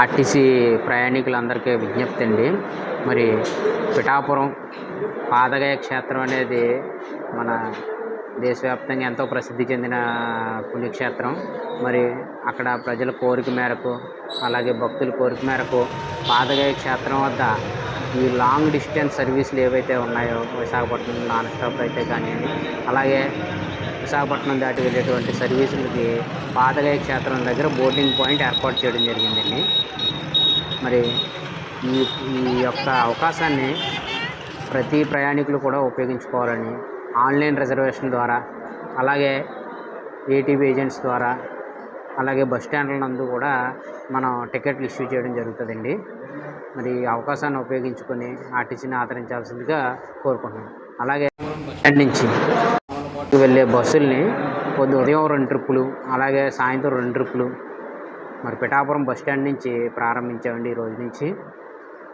RTC ప్రయాణికులందరికీ విజ్ఞప్తి అండి. మరి పిఠాపురం పాదగయ క్షేత్రం అనేది మన దేశవ్యాప్తంగా ఎంతో ప్రసిద్ధి చెందిన పుణ్యక్షేత్రం. మరి అక్కడ ప్రజల కోరిక మేరకు, అలాగే భక్తుల కోరిక మేరకు పాదగయ క్షేత్రం వద్ద ఈ లాంగ్ డిస్టెన్స్ సర్వీసులు ఏవైతే ఉన్నాయో, విశాఖపట్నం నాన్ స్టాప్ అయితే కానివ్వండి, అలాగే విశాఖపట్నం దాటి వెళ్ళేటువంటి సర్వీసులకి పాదగయ క్షేత్రం దగ్గర బోర్డింగ్ పాయింట్ ఏర్పాటు చేయడం జరిగిందండి. మరి ఈ ఈ యొక్క అవకాశాన్ని ప్రతి ప్రయాణికులు కూడా ఉపయోగించుకోవాలని ఆన్లైన్ రిజర్వేషన్ ద్వారా, అలాగే ఏటీవీ ఏజెంట్స్ ద్వారా, అలాగే బస్ స్టాండ్ల నందు కూడా మనం టికెట్లు ఇష్యూ చేయడం జరుగుతుందండి. మరి ఈ అవకాశాన్ని ఉపయోగించుకొని ఆర్టీసీని ఆదరించాల్సిందిగా కోరుకుంటున్నాను. అలాగే బస్ స్టాండ్ నుంచి వెళ్ళే బస్సుల్ని ఉదయం 2 ట్రిప్పులు, అలాగే సాయంత్రం 2 ట్రిప్పులు మరి పిఠాపురం బస్ స్టాండ్ నుంచి ప్రారంభించామండి ఈ రోజు నుంచి.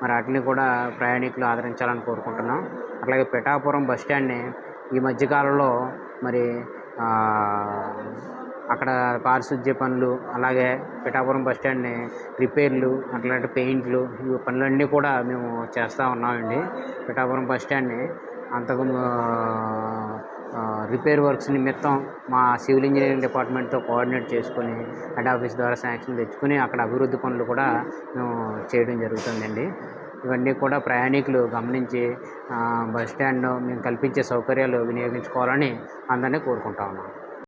మరి వాటిని కూడా ప్రయాణికులు ఆదరించాలని కోరుకుంటున్నాం. అలాగే పిఠాపురం బస్ స్టాండ్ని ఈ మధ్యకాలంలో మరి అక్కడ పారిశుద్ధ్య పనులు, అలాగే పిఠాపురం బస్ స్టాండ్ని రిపేర్లు, అట్లాంటి పెయింట్లు, ఈ పనులన్నీ కూడా మేము చేస్తూ ఉన్నామండి. పిఠాపురం బస్ స్టాండ్ని అంతకు రిపేర్ వర్క్స్ నిమిత్తం మా సివిల్ ఇంజనీరింగ్ డిపార్ట్మెంట్తో కోఆర్డినేట్ చేసుకొని హెడ్ ఆఫీస్ ద్వారా శాంక్షన్ తెచ్చుకొని అక్కడ అభివృద్ధి పనులు కూడా మేము చేయడం జరుగుతుందండి. ఇవన్నీ కూడా ప్రయాణికులు గమనించి బస్ స్టాండ్ మేము కల్పించే సౌకర్యాలు వినియోగించుకోవాలని అందరినీ కోరుకుంటా ఉన్నాం.